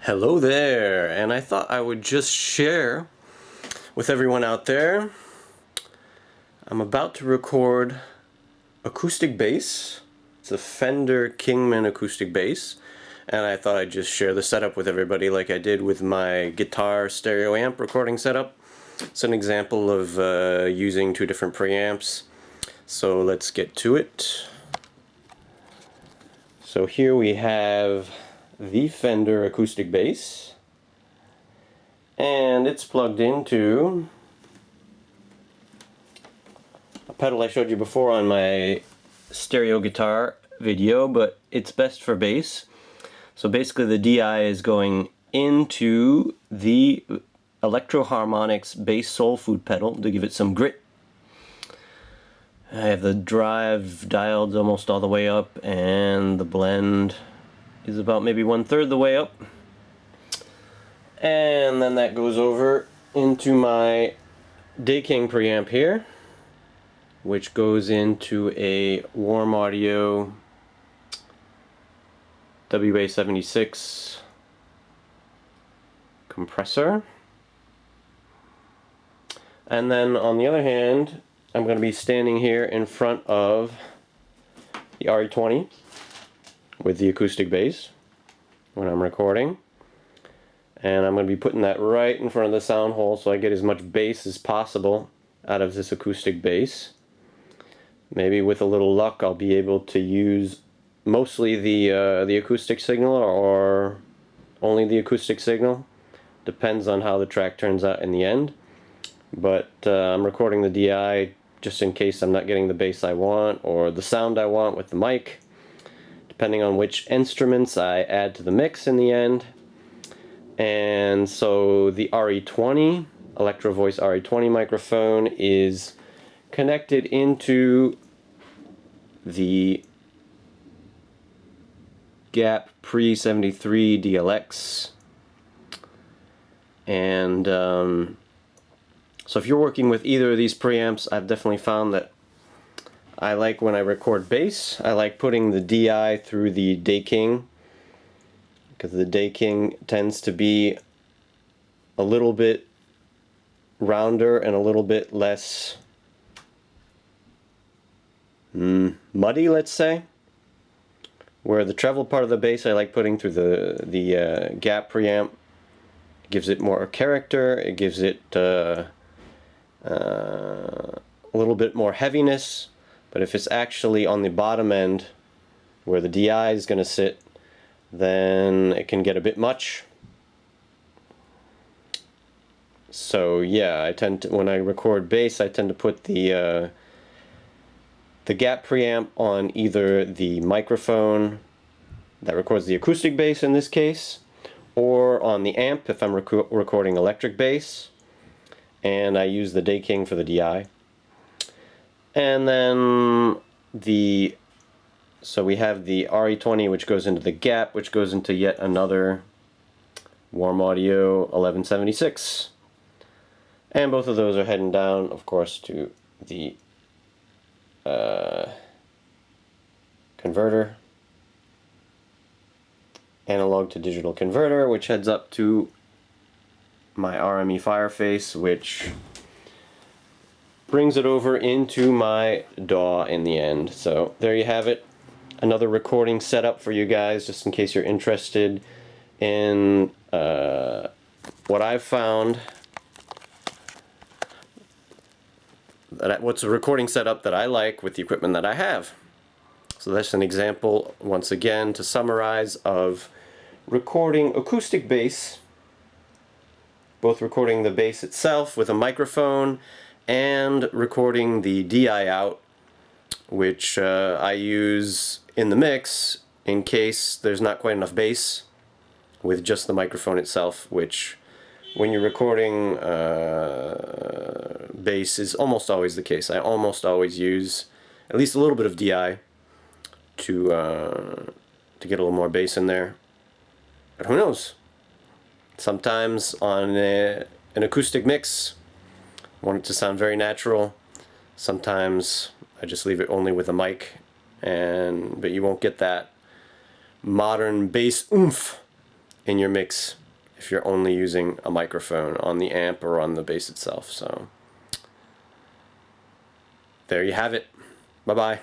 Hello there, and I thought I would just share with everyone out there. I'm about to record acoustic bass. It's a Fender Kingman acoustic bass, and I thought I'd just share the setup with everybody like I did with my guitar stereo amp recording setup. It's an example of using two different preamps, so let's get to it. So here we have the Fender acoustic bass, and it's plugged into a pedal I showed you before on my stereo guitar video, but it's best for bass. So basically the DI is going into the electro-harmonix bass soul food pedal to give it some grit. I have the drive dialed almost all the way up, and the blend is about maybe 1/3 the way up. And then that goes over into my Daking preamp here, which goes into a Warm Audio WA76 compressor. And then on the other hand, I'm going to be standing here in front of the RE20 with the acoustic bass when I'm recording, and I'm going to be putting that right in front of the sound hole so I get as much bass as possible out of this acoustic bass. Maybe with a little luck I'll be able to use mostly the acoustic signal or only the acoustic signal. Depends on how the track turns out in the end, but I'm recording the DI just in case I'm not getting the bass I want or the sound I want with the mic, depending on which instruments I add to the mix in the end. And so the RE20, Electro Voice RE20 microphone is connected into the Gap Pre-73 DLX. And so if you're working with either of these preamps, I've definitely found that I like, when I record bass, I like putting the DI through the Daking, because the Daking tends to be a little bit rounder and a little bit less muddy, let's say. Where the treble part of the bass I like putting through the Gap preamp. It gives it more character, it gives it a little bit more heaviness. But if it's actually on the bottom end where the DI is going to sit, then it can get a bit much. So yeah, I tend to, when I record bass, I tend to put the Gap preamp on either the microphone that records the acoustic bass in this case, or on the amp if I'm recording electric bass, and I use the Daking for the DI. And then so we have the RE20, which goes into the Gap, which goes into yet another Warm Audio 1176. And both of those are heading down, of course, to the converter, analog to digital converter, which heads up to my RME Fireface, which brings it over into my DAW in the end. So there you have it. Another recording setup for you guys, just in case you're interested in what I've found. What's a recording setup that I like with the equipment that I have. So that's an example, once again, to summarize, of recording acoustic bass, both recording the bass itself with a microphone and recording the DI out, which I use in the mix in case there's not quite enough bass with just the microphone itself, which when you're recording bass is almost always the case. I almost always use at least a little bit of DI to get a little more bass in there. But who knows? Sometimes on an acoustic mix, I want it to sound very natural. Sometimes I just leave it only with a mic, but you won't get that modern bass oomph in your mix if you're only using a microphone on the amp or on the bass itself. So there you have it. Bye-bye.